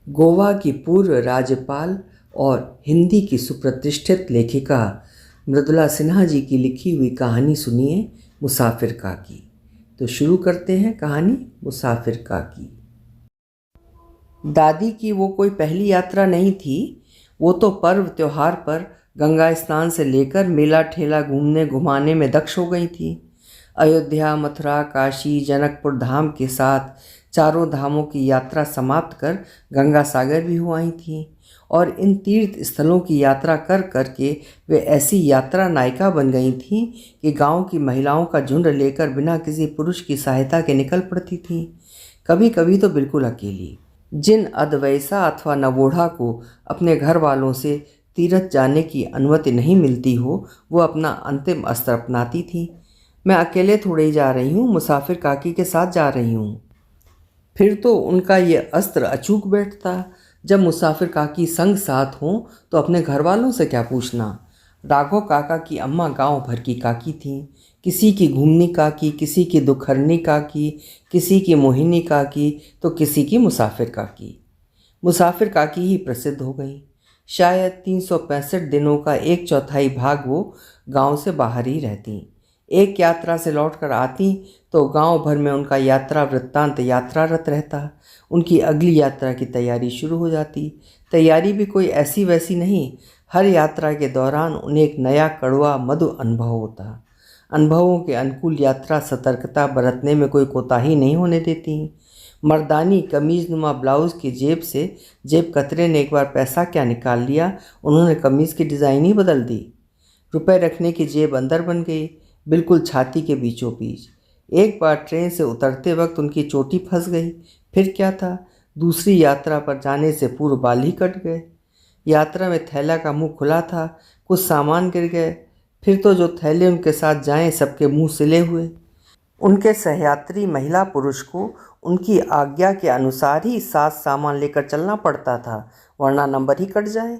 गोवा की पूर्व राज्यपाल और हिंदी की सुप्रतिष्ठित लेखिका मृदुला सिन्हा जी की लिखी हुई कहानी सुनिए मुसाफिर काकी। तो शुरू करते हैं कहानी मुसाफिर काकी। दादी की वो कोई पहली यात्रा नहीं थी। वो तो पर्व त्योहार पर गंगा स्नान से लेकर मेला ठेला घूमने घुमाने में दक्ष हो गई थी। अयोध्या, मथुरा, काशी, जनकपुर धाम के साथ चारों धामों की यात्रा समाप्त कर गंगा सागर भी हो आई थीं और इन तीर्थ स्थलों की यात्रा कर कर के वे ऐसी यात्रा नायिका बन गई थीं कि गांव की महिलाओं का झुंड लेकर बिना किसी पुरुष की सहायता के निकल पड़ती थीं, कभी कभी तो बिल्कुल अकेली। जिन अधवैसा अथवा नवोढ़ा को अपने घर वालों से तीर्थ जाने की अनुमति नहीं मिलती हो, वो अपना अंतिम अस्त्र अपनाती थी। मैं अकेले थोड़े ही जा रही हूँ, मुसाफिर काकी के साथ जा रही हूँ। फिर तो उनका ये अस्त्र अचूक बैठता। जब मुसाफिर काकी संग साथ हों तो अपने घर वालों से क्या पूछना। राघव काका की अम्मा गांव भर की काकी थीं। किसी की घूमनी काकी, किसी की दुखहरनी काकी, किसी की मोहिनी काकी, तो किसी की मुसाफिर काकी। मुसाफिर काकी ही प्रसिद्ध हो गई। शायद 365 दिनों का एक चौथाई भाग वो गांव से बाहर ही रहती। एक यात्रा से लौटकर आती तो गांव भर में उनका यात्रा वृत्तांत यात्रारत रहता। उनकी अगली यात्रा की तैयारी शुरू हो जाती। तैयारी भी कोई ऐसी वैसी नहीं। हर यात्रा के दौरान उन्हें एक नया कड़वा मधु अनुभव होता। अनुभवों के अनुकूल यात्रा सतर्कता बरतने में कोई कोताही नहीं होने देती। मर्दानी कमीज़-नुमा ब्लाउज़ की जेब से जेब कतरे ने एक बार पैसा क्या निकाल लिया, उन्होंने कमीज़ की डिज़ाइन ही बदल दी। रुपए रखने की जेब अंदर बन गई, बिल्कुल छाती के बीचों बीच। एक बार ट्रेन से उतरते वक्त उनकी चोटी फंस गई। फिर क्या था, दूसरी यात्रा पर जाने से पूर्व बाल ही कट गए। यात्रा में थैला का मुंह खुला था, कुछ सामान गिर गए। फिर तो जो थैले उनके साथ जाएं सबके मुंह सिले हुए। उनके सहयात्री महिला पुरुष को उनकी आज्ञा के अनुसार ही साथ सामान लेकर चलना पड़ता था, वरना नंबर ही कट जाए।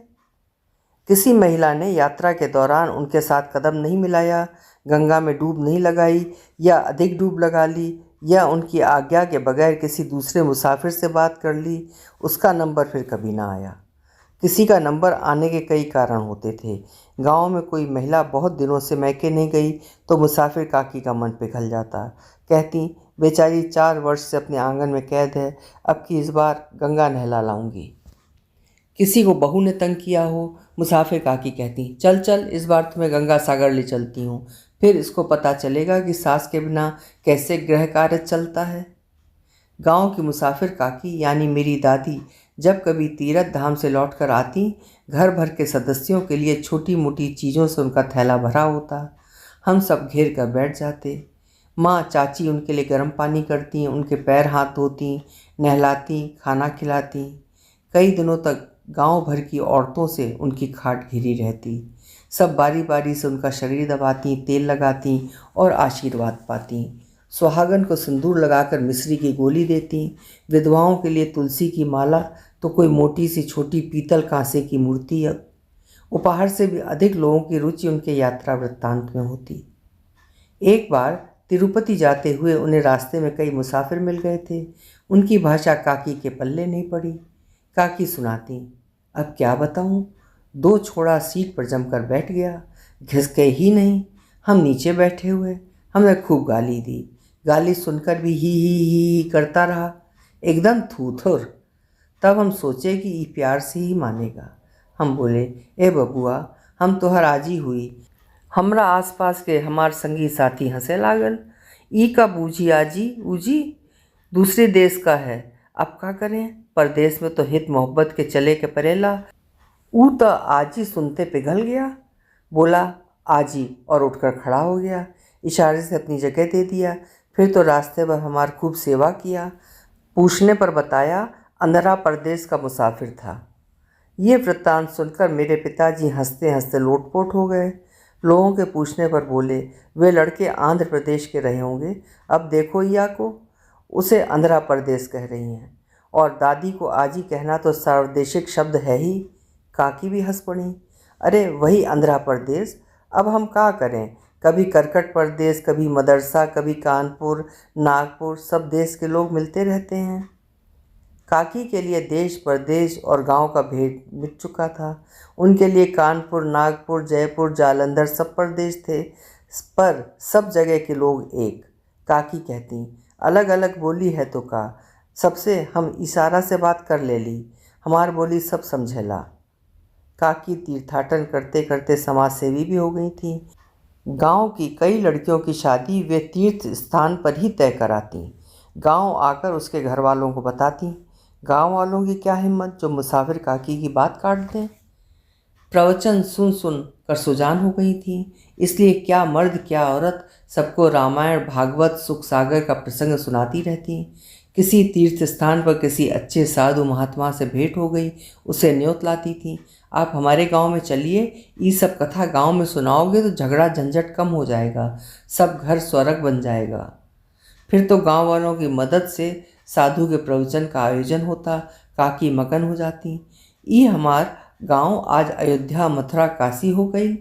किसी महिला ने यात्रा के दौरान उनके साथ कदम नहीं मिलाया, गंगा में डूब नहीं लगाई या अधिक डूब लगा ली, या उनकी आज्ञा के बगैर किसी दूसरे मुसाफिर से बात कर ली, उसका नंबर फिर कभी ना आया। किसी का नंबर आने के कई कारण होते थे। गांव में कोई महिला बहुत दिनों से मैके नहीं गई तो मुसाफिर काकी का मन पिघल जाता। कहती, बेचारी 4 वर्ष से अपने आंगन में कैद है, अब की इस बार गंगा नहला लाऊंगी। किसी को बहू ने तंग किया हो, मुसाफिर काकी कहती, चल चल इस बार तुम्हें गंगा सागर ले चलती हूँ, फिर इसको पता चलेगा कि सास के बिना कैसे गृह कार्य चलता है। गांव की मुसाफिर काकी यानी मेरी दादी जब कभी तीर्थ धाम से लौटकर आती, घर भर के सदस्यों के लिए छोटी मोटी चीज़ों से उनका थैला भरा होता। हम सब घेर कर बैठ जाते। माँ चाची उनके लिए गर्म पानी करती, उनके पैर हाथ धोती, नहलाती, खाना खिलाती। कई दिनों तक गांव भर की औरतों से उनकी खाट घिरी रहती। सब बारी बारी से उनका शरीर दबाती, तेल लगाती और आशीर्वाद पाती। सुहागन को सिंदूर लगाकर मिश्री की गोली देती। विधवाओं के लिए तुलसी की माला तो कोई मोटी सी छोटी पीतल कांसे की मूर्ति। उपहार से भी अधिक लोगों की रुचि उनके यात्रा वृत्तांत में होती। एक बार तिरुपति जाते हुए उन्हें रास्ते में कई मुसाफिर मिल गए थे। उनकी भाषा काकी के पल्ले नहीं पड़ी। काकी सुनाती, अब क्या बताऊं, 2 छोड़ा सीट पर जमकर बैठ गया, घिसके ही नहीं। हम नीचे बैठे हुए, हमने खूब गाली दी। गाली सुनकर भी ही करता रहा, एकदम थूथुर। तब हम सोचे कि ये प्यार से ही मानेगा। हम बोले, ए बबुआ, हम तोहर आजी हुई, हमरा आसपास के हमार संगी साथी हंसे लागल। ई का बूझी आजी उजी, दूसरे देश का है, अब का करें, परदेश में तो हित मोहब्बत के चले के परेला। ऊ तो आजी सुनते पिघल गया, बोला आजी और उठकर खड़ा हो गया, इशारे से अपनी जगह दे दिया। फिर तो रास्ते भर हमार खूब सेवा किया। पूछने पर बताया अंधरा प्रदेश का मुसाफिर था। ये वृत्तांत सुनकर मेरे पिताजी हंसते हंसते लोटपोट हो गए। लोगों के पूछने पर बोले, वे लड़के आंध्र प्रदेश के रहे होंगे, अब देखो या को उसे आंध्रा प्रदेश कह रही हैं, और दादी को आजी कहना तो सार्वदेशिक शब्द है ही। काकी भी हंस पड़ी, अरे वही आंध्रा प्रदेश, अब हम क्या करें, कभी करकट प्रदेश, कभी मदरसा, कभी कानपुर, नागपुर, सब देश के लोग मिलते रहते हैं। काकी के लिए देश परदेश और गांव का भेद मिट चुका था। उनके लिए कानपुर, नागपुर, जयपुर, जालंधर सब परदेश थे, पर सब जगह के लोग एक। काकी कहती, अलग अलग बोली है तो का, सबसे हम इशारा से बात कर ले ली, हमार बोली सब समझेला। काकी तीर्थाटन करते करते समाज सेवी भी हो गई थी। गांव की कई लड़कियों की शादी वे तीर्थ स्थान पर ही तय कराती, गांव आकर उसके घर वालों को बताती। गांव वालों की क्या हिम्मत जो मुसाफिर काकी की बात काट दें। प्रवचन सुन सुन कर सुजान हो गई थी, इसलिए क्या मर्द क्या औरत सबको रामायण, भागवत, सुख सागर का प्रसंग सुनाती रहती। किसी तीर्थ स्थान पर किसी अच्छे साधु महात्मा से भेंट हो गई, उसे न्योत लाती थी, आप हमारे गांव में चलिए, ये सब कथा गांव में सुनाओगे तो झगड़ा झंझट कम हो जाएगा, सब घर स्वर्ग बन जाएगा। फिर तो गांव वालों की मदद से साधु के प्रवचन का आयोजन होता, काकी मगन हो जाती। ये हमार गांव आज अयोध्या, मथुरा, काशी हो गई।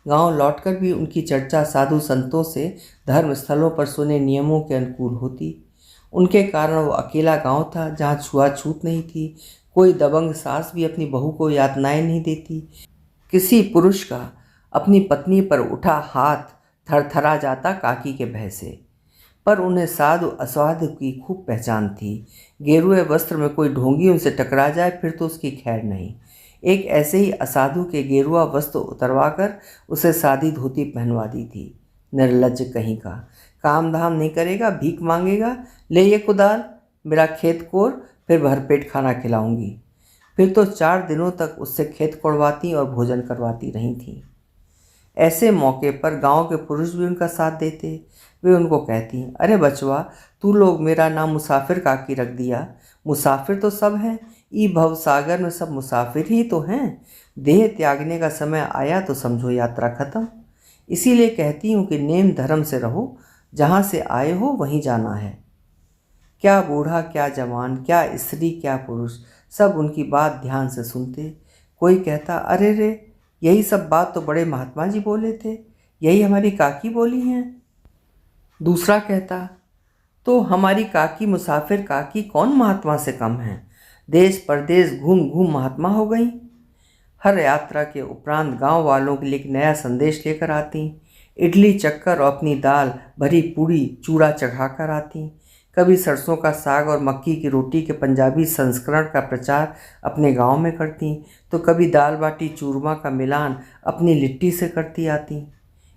गांव लौटकर भी उनकी चर्चा साधु संतों से धर्म स्थलों पर सुने नियमों के अनुकूल होती। उनके कारण वो अकेला गांव था जहाँ छुआछूत नहीं थी, कोई दबंग सास भी अपनी बहू को यातनाएं नहीं देती। किसी पुरुष का अपनी पत्नी पर उठा हाथ थरथरा जाता काकी के भय से। पर उन्हें साधु असाधु की खूब पहचान थी। गेरुए वस्त्र में कोई ढोंगी उनसे टकरा जाए फिर तो उसकी खैर नहीं। एक ऐसे ही असाधु के गेरुआ वस्त्र उतरवा कर उसे सादी धोती पहनवा दी थी। निर्लज्ज कहीं का, काम धाम नहीं करेगा, भीख मांगेगा, ले ये कुदाल, मेरा खेत कोर, फिर भरपेट खाना खिलाऊंगी। फिर तो 4 दिनों तक उससे खेत कोड़वाती और भोजन करवाती रही थी। ऐसे मौके पर गांव के पुरुष भी उनका साथ देते। वे उनको कहती, अरे बचवा, तू लोग मेरा नाम मुसाफिर काकी रख दिया। मुसाफिर तो सब हैं, ई भव सागर में सब मुसाफिर ही तो हैं। देह त्यागने का समय आया तो समझो यात्रा खत्म। इसीलिए कहती हूँ कि नेम धर्म से रहो, जहाँ से आए हो वहीं जाना है। क्या बूढ़ा, क्या जवान, क्या स्त्री, क्या पुरुष, सब उनकी बात ध्यान से सुनते। कोई कहता, अरे रे, यही सब बात तो बड़े महात्मा जी बोले थे, यही हमारी काकी बोली हैं। दूसरा कहता, तो हमारी काकी मुसाफिर काकी कौन महात्मा से कम है, देश परदेश घूम घूम महात्मा हो गई। हर यात्रा के उपरांत गांव वालों के लिए एक नया संदेश लेकर आती। इडली चक्कर और अपनी दाल भरी पूड़ी चूड़ा चढ़ाकर आती। कभी सरसों का साग और मक्की की रोटी के पंजाबी संस्करण का प्रचार अपने गांव में करती, तो कभी दाल बाटी चूरमा का मिलान अपनी लिट्टी से करती आती।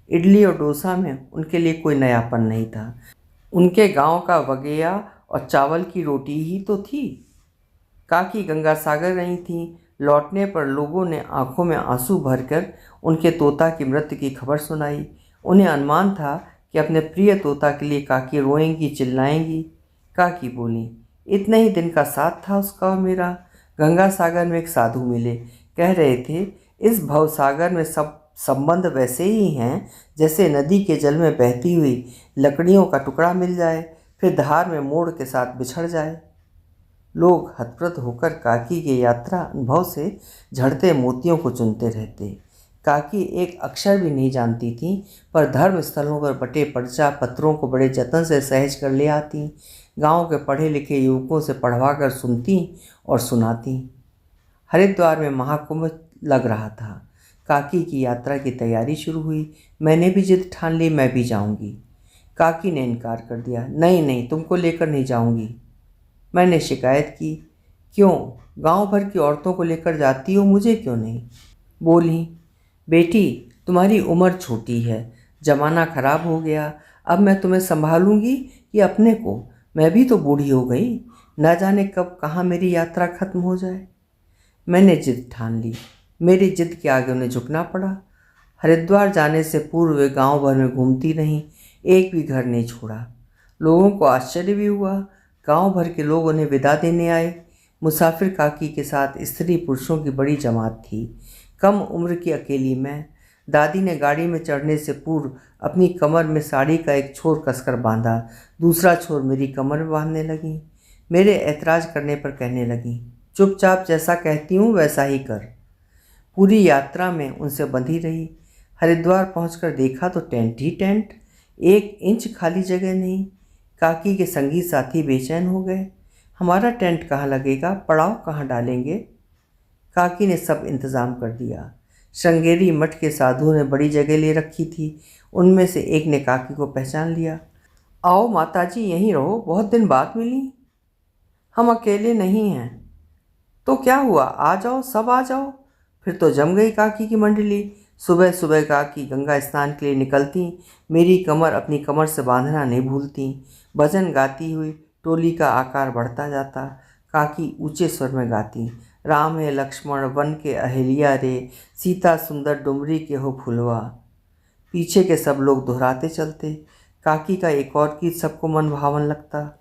इडली और डोसा में उनके लिए कोई नयापन नहीं था। उनके गांव का वगैया और चावल की रोटी ही तो थी। काकी गंगा सागर नहीं थी। लौटने पर लोगों ने आंखों में आंसू भरकर उनके तोता की मृत्यु की खबर सुनाई। उन्हें अनुमान था कि अपने प्रिय तोता के लिए काकी रोएंगी, चिल्लाएंगी। काकी बोली, इतने ही दिन का साथ था उसका और मेरा। गंगा सागर में एक साधु मिले, कह रहे थे, इस भवसागर में सब संबंध वैसे ही हैं जैसे नदी के जल में बहती हुई लकड़ियों का टुकड़ा मिल जाए, फिर धार में मोड़ के साथ बिछड़ जाए। लोग हतप्रत होकर काकी के यात्रा अनुभव से झड़ते मोतियों को चुनते रहते। काकी एक अक्षर भी नहीं जानती थी, पर धर्म स्थलों पर बटे पर्चा पत्रों को बड़े जतन से सहज कर ले आती। गांव के पढ़े लिखे युवकों से पढ़वा कर सुनती और सुनाती। हरिद्वार में महाकुंभ लग रहा था। काकी की यात्रा की तैयारी शुरू हुई। मैंने भी जिद ठान ली, मैं भी जाऊंगी। काकी ने इनकार कर दिया, नहीं नहीं, तुमको लेकर नहीं जाऊंगी। मैंने शिकायत की, क्यों, गांव भर की औरतों को लेकर जाती हो, मुझे क्यों नहीं? बोली, बेटी, तुम्हारी उम्र छोटी है, जमाना खराब हो गया, अब मैं तुम्हें संभालूंगी कि अपने को? मैं भी तो बूढ़ी हो गई, न जाने कब कहाँ मेरी यात्रा खत्म हो जाए। मैंने जिद ठान ली। मेरी जिद के आगे उन्हें झुकना पड़ा। हरिद्वार जाने से पूर्व वे गाँव भर में घूमती रहीं, एक भी घर नहीं छोड़ा। लोगों को आश्चर्य भी हुआ। गांव भर के लोग उन्हें विदा देने आए। मुसाफिर काकी के साथ स्त्री पुरुषों की बड़ी जमात थी। कम उम्र की अकेली मैं। दादी ने गाड़ी में चढ़ने से पूर्व अपनी कमर में साड़ी का एक छोर कसकर बांधा, दूसरा छोर मेरी कमर में बांधने लगी। मेरे ऐतराज़ करने पर कहने लगी, चुपचाप जैसा कहती हूँ वैसा ही कर। पूरी यात्रा में उनसे बंधी रही। हरिद्वार पहुंचकर देखा तो टेंट ही टेंट, 1 इंच खाली जगह नहीं। काकी के संगी साथी बेचैन हो गए। हमारा टेंट कहाँ लगेगा, पड़ाव कहाँ डालेंगे? काकी ने सब इंतज़ाम कर दिया। श्रृंगेरी मठ के साधुओं ने बड़ी जगह ले रखी थी। उनमें से एक ने काकी को पहचान लिया। आओ माताजी, यहीं रहो, बहुत दिन बाद मिली। हम अकेले नहीं हैं। तो क्या हुआ, आ जाओ, सब आ जाओ। फिर तो जम गई काकी की मंडली। सुबह सुबह काकी गंगा स्नान के लिए निकलती, मेरी कमर अपनी कमर से बांधना नहीं भूलती। भजन गाती हुई टोली का आकार बढ़ता जाता। काकी ऊंचे स्वर में गाती, राम है लक्ष्मण वन के अहिल्या रे, सीता सुंदर डुमरी के हो फुलवा। पीछे के सब लोग दोहराते चलते। काकी का एक और गीत सबको मन भावन लगता,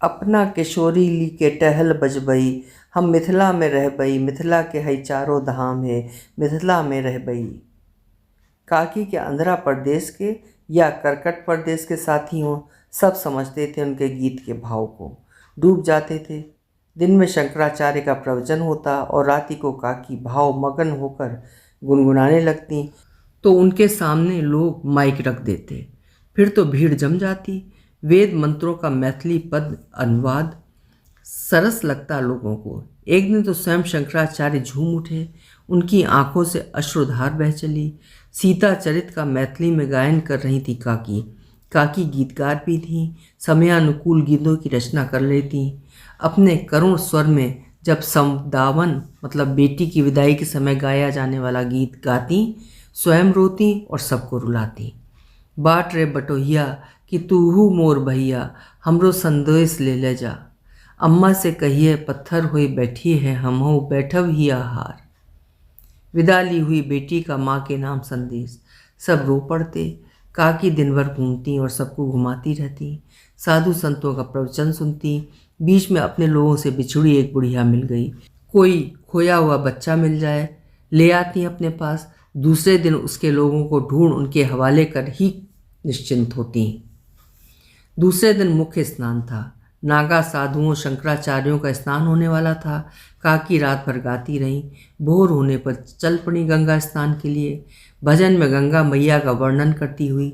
अपना किशोरी ली के टहल बजबई, हम मिथिला में रह बई, मिथिला के हई चारों धाम है, मिथिला में रह बई। काकी के आंध्रा प्रदेश के या करकट प्रदेश के साथी हों, सब समझते थे उनके गीत के भाव को, डूब जाते थे। दिन में शंकराचार्य का प्रवचन होता और राति को काकी भाव मगन होकर गुनगुनाने लगती, तो उनके सामने लोग माइक रख देते। फिर तो भीड़ जम जाती। वेद मंत्रों का मैथिली पद अनुवाद सरस लगता लोगों को। एक दिन तो स्वयं शंकराचार्य झूम उठे, उनकी आंखों से अश्रुधार बह चली। सीता चरित का मैथिली में गायन कर रही थी काकी। काकी गीतकार भी थीं, समयानुकूल गीतों की रचना कर लेती। अपने करुण स्वर में जब समदावन मतलब बेटी की विदाई के समय गाया जाने वाला गीत गाती, स्वयं रोती और सबको रुलाती। बाट रे बटोहिया कि तूहू मोर भैया, हमरो संदेश ले ले जा। अम्मा से कहिए पत्थर हुई बैठी है, हमहु बैठव ही आहार। विदा ली हुई बेटी का माँ के नाम संदेश। सब रो पड़ते। काकी दिन भर घूमती और सबको घुमाती रहती, साधु संतों का प्रवचन सुनती। बीच में अपने लोगों से बिछुड़ी एक बुढ़िया मिल गई। कोई खोया हुआ बच्चा मिल जाए, ले आती अपने पास। दूसरे दिन उसके लोगों को ढूंढ उनके हवाले कर ही निश्चिंत होती। दूसरे दिन मुख्य स्नान था। नागा साधुओं शंकराचार्यों का स्नान होने वाला था। काकी रात भर गाती रहीं। भोर होने पर चल पड़ी गंगा स्नान के लिए, भजन में गंगा मैया का वर्णन करती हुई।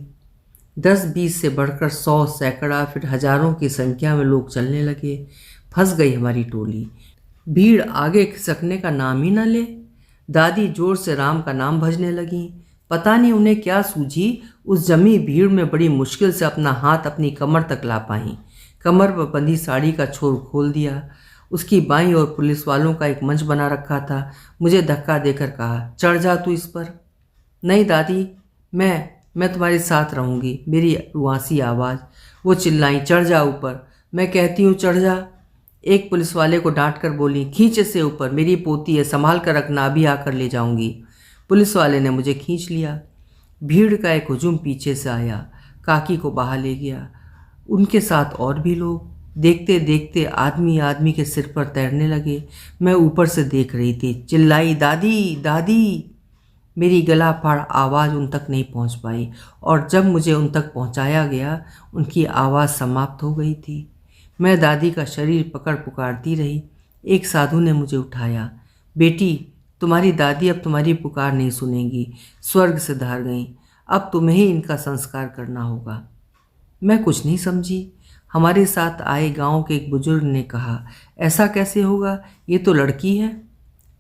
10-20 से बढ़कर 100 सैकड़ा फिर हजारों की संख्या में लोग चलने लगे। फंस गई हमारी टोली। भीड़ आगे खिसकने का नाम ही न ले। दादी जोर से राम का नाम भजने लगी। पता नहीं उन्हें क्या सूझी, उस जमी भीड़ में बड़ी मुश्किल से अपना हाथ अपनी कमर तक ला पाई। कमर पर बंधी साड़ी का छोर खोल दिया। उसकी बाईं ओर पुलिस वालों का एक मंच बना रखा था। मुझे धक्का देकर कहा, चढ़ जा तू इस पर। नहीं दादी, मैं तुम्हारे साथ रहूँगी। मेरी रुआसी आवाज़। वो चिल्लाई, चढ़ जा ऊपर। मैं कहती हूँ चढ़ जा। एक पुलिस वाले को डांट कर बोली, खींच इसे ऊपर, मेरी पोती है, संभाल कर रखना, अभी आकर ले जाऊंगी। पुलिस वाले ने मुझे खींच लिया। भीड़ का एक हुजूम पीछे से आया, काकी को बाहर ले गया। उनके साथ और भी लोग। देखते देखते आदमी आदमी के सिर पर तैरने लगे। मैं ऊपर से देख रही थी। चिल्लाई, दादी दादी। मेरी गला फाड़ आवाज़ उन तक नहीं पहुंच पाई, और जब मुझे उन तक पहुंचाया गया उनकी आवाज़ समाप्त हो गई थी। मैं दादी का शरीर पकड़ पुकारती रही। एक साधु ने मुझे उठाया। बेटी, तुम्हारी दादी अब तुम्हारी पुकार नहीं सुनेंगी, स्वर्ग से धार गईं। अब तुम्हें ही इनका संस्कार करना होगा। मैं कुछ नहीं समझी। हमारे साथ आए गांव के एक बुजुर्ग ने कहा, ऐसा कैसे होगा, ये तो लड़की है।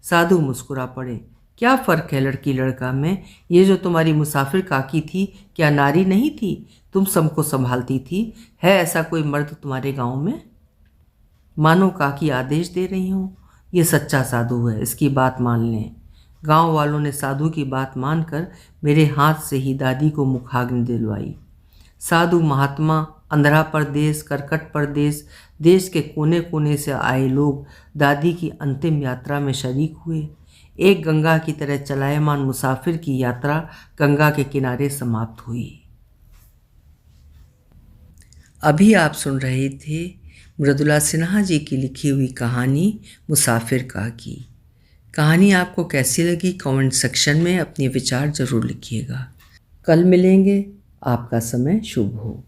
साधु मुस्कुरा पड़े। क्या फ़र्क है लड़की लड़का में? ये जो तुम्हारी मुसाफिर काकी थी, क्या नारी नहीं थी? तुम सबको संभालती थी। है ऐसा कोई मर्द तुम्हारे गांव में? मानो काकी आदेश दे रही हूँ। ये सच्चा साधु है, इसकी बात मान लें। गांव वालों ने साधु की बात मानकर मेरे हाथ से ही दादी को मुखाग्नि दिलवाई। साधु महात्मा, आंध्रा प्रदेश, करकट प्रदेश, देश के कोने कोने से आए लोग दादी की अंतिम यात्रा में शरीक हुए। एक गंगा की तरह चलायमान मुसाफिर की यात्रा गंगा के किनारे समाप्त हुई। अभी आप सुन रहे थे मृदुला सिन्हा जी की लिखी हुई कहानी मुसाफिर काकी। कहानी आपको कैसी लगी कमेंट सेक्शन में अपने विचार ज़रूर लिखिएगा। कल मिलेंगे। आपका समय शुभ हो।